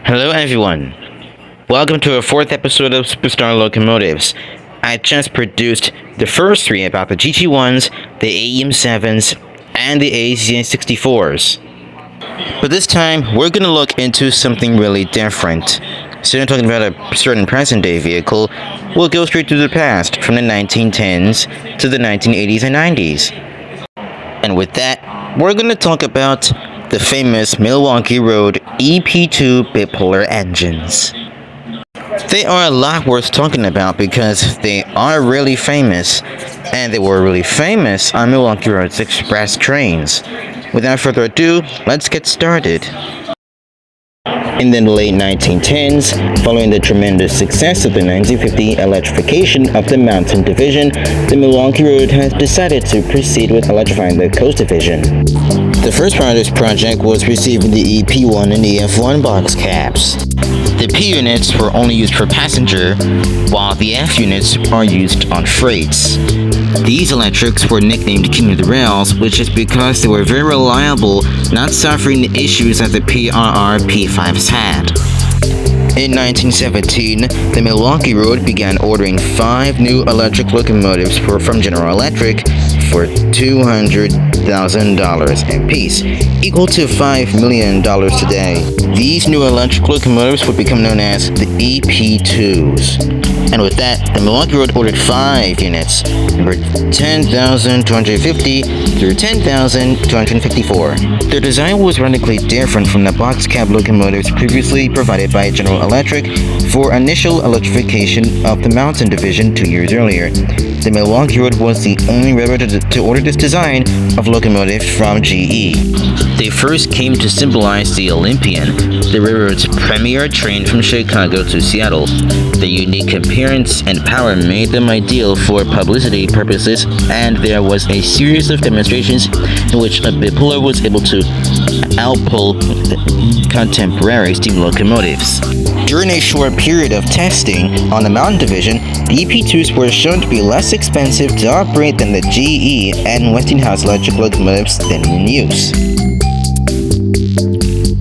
Hello everyone. Welcome to our fourth episode of Superstar Locomotives. I just produced the first three about the GT1s, the AEM7s, and the ACN64s. But this time, we're going to look into something really different. Instead of talking about a certain present-day vehicle, we'll go straight to the past, from the 1910s to the 1980s and 90s. And with that, we're going to talk about the famous Milwaukee Road EP-2 bipolar engines. They are a lot worth talking about because they are really famous, and they were really famous on Milwaukee Road's express trains. Without further ado, let's get started. In the late 1910s, following the tremendous success of the 1950 electrification of the Mountain Division, the Milwaukee Road has decided to proceed with electrifying the Coast Division. The first part of this project was receiving the EP-1 and EF-1 box cabs. The P units were only used for passenger, while the F units are used on freights. These electrics were nicknamed King of the Rails, which is because they were very reliable, not suffering the issues that the PRR P5s had. In 1917, the Milwaukee Road began ordering 5 new electric locomotives from General Electric for $200,000 apiece, equal to $5 million today. These new electric locomotives would become known as the EP-2s. And with that, the Milwaukee Road ordered 5 units, numbered 10,250 through 10,254. Their design was radically different from the box cab locomotives previously provided by General Electric for initial electrification of the Mountain Division 2 years earlier. The Milwaukee Road was the only railroad to order this design of locomotive from GE. They first came to symbolize the Olympian, the railroad's premier train from Chicago to Seattle. Their unique appearance and power made them ideal for publicity purposes, and there was a series of demonstrations in which a bipolar was able to outpull contemporary steam locomotives. During a short period of testing on the Mountain Division, the EP-2s were shown to be less expensive to operate than the GE and Westinghouse electric locomotives then in use.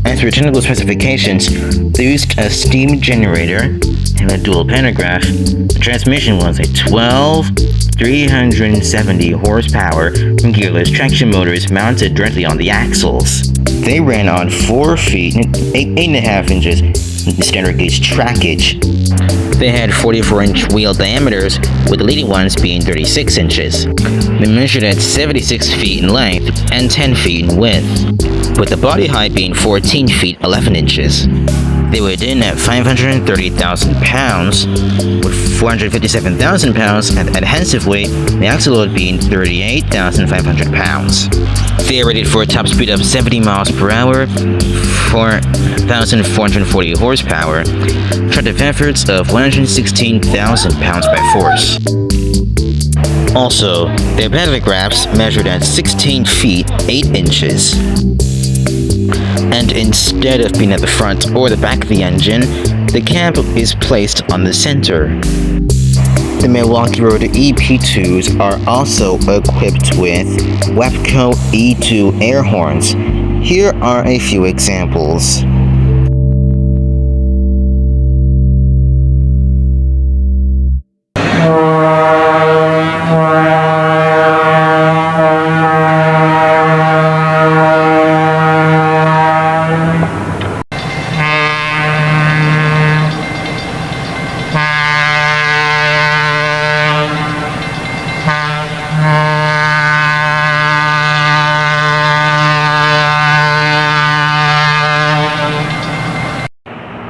As for technical specifications, they used a steam generator and a dual pantograph. The transmission was a 370 horsepower gearless traction motors mounted directly on the axles. They ran on 4 feet and 8.5 inches standard gauge trackage. They had 44-inch wheel diameters, with the leading ones being 36 inches. They measured at 76 feet in length and 10 feet in width, with the body height being 14 feet 11 inches. They weighed in at 530,000 pounds, with 457,000 pounds at adhesive weight, the axle load being 38,500 pounds. They are rated for a top speed of 70 miles per hour, 4,440 horsepower, tractive efforts of 116,000 pounds by force. Also, their pantographs measured at 16 feet 8 inches. And instead of being at the front or the back of the engine, the cab is placed on the center. The Milwaukee Road EP-2s are also equipped with WEPCO E2 air horns. Here are a few examples.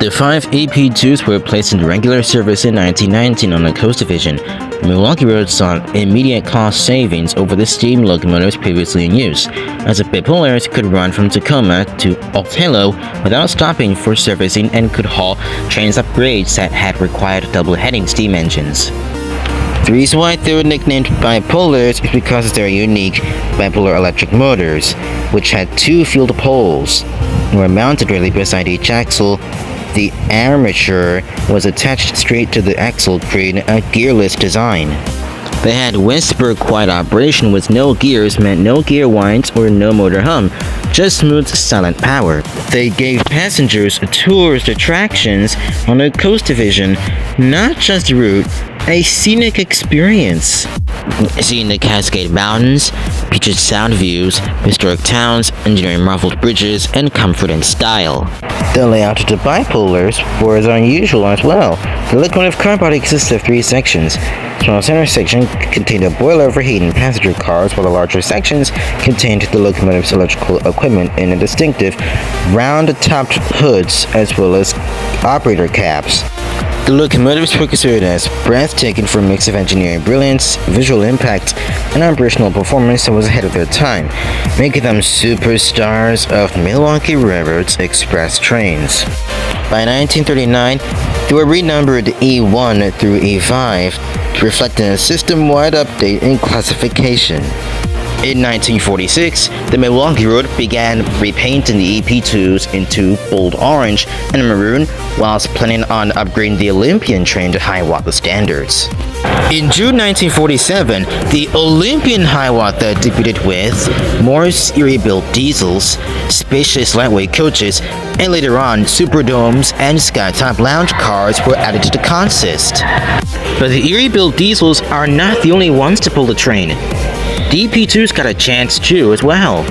The 5 EP-2s were placed into regular service in 1919 on the Coast Division. The Milwaukee Road saw immediate cost savings over the steam locomotives previously in use, as the bipolars could run from Tacoma to Othello without stopping for servicing and could haul trains upgrades that had required double-heading steam engines. The reason why they were nicknamed bipolars is because of their unique bipolar electric motors, which had 2 field poles and were mounted directly beside each axle. The armature was attached straight to the axle, creating a gearless design. They had whisper quiet operation with no gears meant no gear whines or no motor hum, just smooth silent power. They gave passengers tours attractions on the coast division, not just a route, a scenic experience. Seeing the Cascade Mountains, pictured sound views, historic towns, engineering marveled bridges, and comfort and style. The layout of the bipolars was unusual as well. The locomotive car body consists of 3 sections. The small center section contained a boiler for heating passenger cars, while the larger sections contained the locomotive's electrical equipment in a distinctive round-topped hoods as well as operator cabs. The locomotives were considered as breathtaking for a mix of engineering brilliance, visual impact, and operational performance that was ahead of their time, making them superstars of Milwaukee Railroad's express trains. By 1939, they were renumbered E1 through E5 to reflect a system-wide update in classification. In 1946, the Milwaukee Road began repainting the EP-2s into bold orange and maroon, whilst planning on upgrading the Olympian train to Hiawatha standards. In June 1947, the Olympian Hiawatha debuted with more Erie-built diesels, spacious lightweight coaches, and later on, Superdomes and Skytop lounge cars were added to the consist. But the Erie-built diesels are not the only ones to pull the train. The EP-2's got a chance too as well.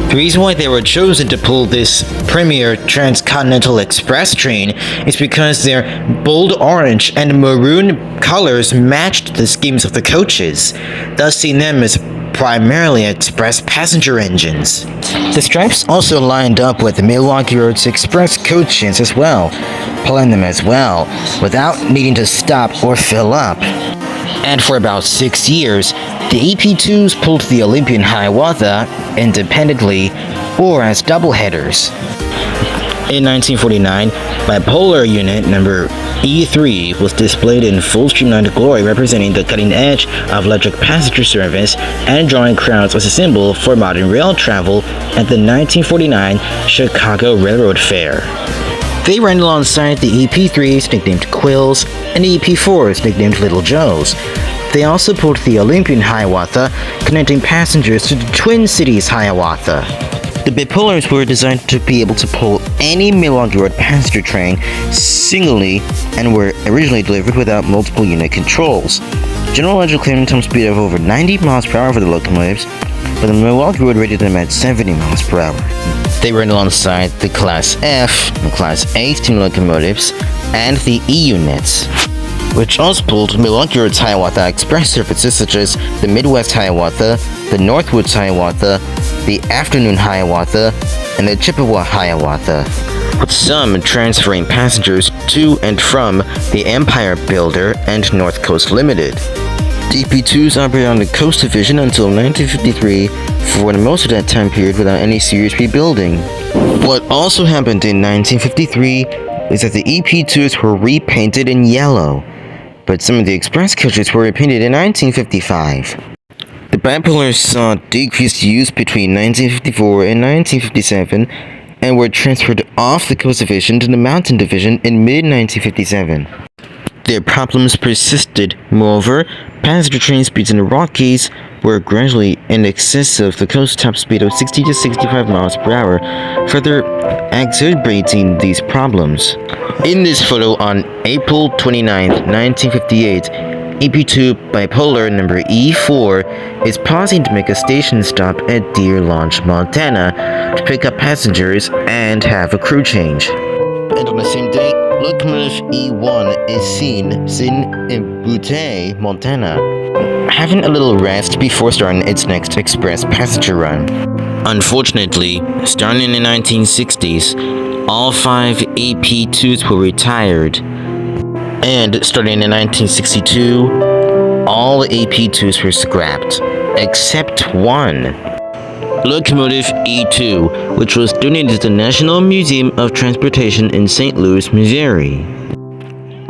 The reason why they were chosen to pull this premier transcontinental express train is because their bold orange and maroon colors matched the schemes of the coaches, thus seeing them as primarily express passenger engines. The stripes also lined up with the Milwaukee Road's express coaches as well, pulling them as well, without needing to stop or fill up. And for about 6 years, the EP-2s pulled the Olympian Hiawatha independently or as doubleheaders. In 1949, Bipolar unit number E3 was displayed in full streamlined glory, representing the cutting edge of electric passenger service and drawing crowds as a symbol for modern rail travel at the 1949 Chicago Railroad Fair. They ran alongside the EP-3s nicknamed Quills and the EP-4s nicknamed Little Joes. They also pulled the Olympian Hiawatha, connecting passengers to the Twin Cities Hiawatha. The bipolars were designed to be able to pull any Milwaukee Road passenger train singly and were originally delivered without multiple unit controls. General Electric claimed a top speed of over 90 miles per hour for the locomotives, but the Milwaukee Road rated them at 70 miles per hour. They ran alongside the Class F and Class A steam locomotives and the E units, which also pulled Milwaukee Road's Hiawatha Express services such as the Midwest Hiawatha, the Northwoods Hiawatha, the Afternoon Hiawatha, and the Chippewa Hiawatha, with some transferring passengers to and from the Empire Builder and North Coast Limited. The EP-2s operated on the Coast Division until 1953 for most of that time period without any serious rebuilding. What also happened in 1953 is that the EP-2s were repainted in yellow, but some of the express coaches were repainted in 1955. The bipolars saw decreased use between 1954 and 1957 and were transferred off the Coast Division to the Mountain Division in mid-1957. Their problems persisted. Moreover, passenger train speeds in the Rockies were gradually in excess of the coast top speed of 60 to 65 miles per hour, further exacerbating these problems. In this photo on April 29, 1958, EP-2 bipolar number E4 is pausing to make a station stop at Deer Lodge, Montana to pick up passengers and have a crew change. And on the same day, Locomotive E1 is seen in Butte, Montana, having a little rest before starting its next express passenger run. Unfortunately, starting in the 1960s, all 5 EP-2s were retired, and starting in 1962, all the EP-2s were scrapped, except one. Locomotive E2, which was donated to the National Museum of Transportation in St. Louis, Missouri.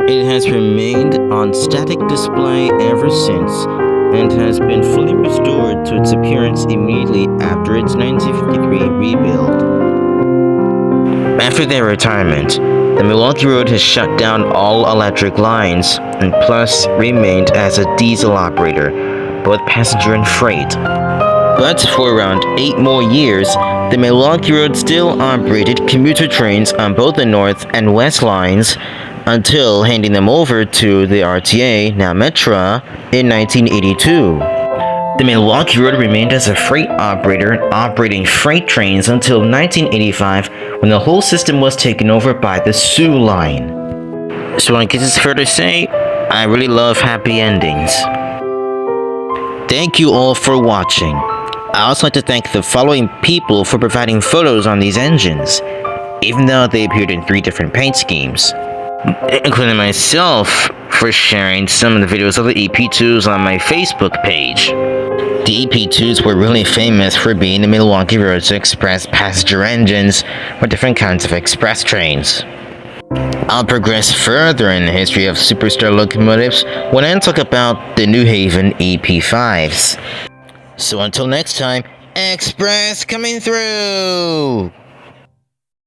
It has remained on static display ever since and has been fully restored to its appearance immediately after its 1953 rebuild. After their retirement, the Milwaukee Road has shut down all electric lines and plus remained as a diesel operator, both passenger and freight. But for around 8 more years, the Milwaukee Road still operated commuter trains on both the north and west lines until handing them over to the RTA, now Metra, in 1982. The Milwaukee Road remained as a freight operator, operating freight trains until 1985, when the whole system was taken over by the Soo Line. So I guess it's fair to say, I really love happy endings. Thank you all for watching. I also like to thank the following people for providing photos on these engines, even though they appeared in 3 different paint schemes, including myself for sharing some of the videos of the EP-2s on my Facebook page. The EP-2s were really famous for being the Milwaukee Road's express passenger engines for different kinds of express trains. I'll progress further in the history of superstar locomotives when I talk about the New Haven EP-5s. So until next time, Express coming through!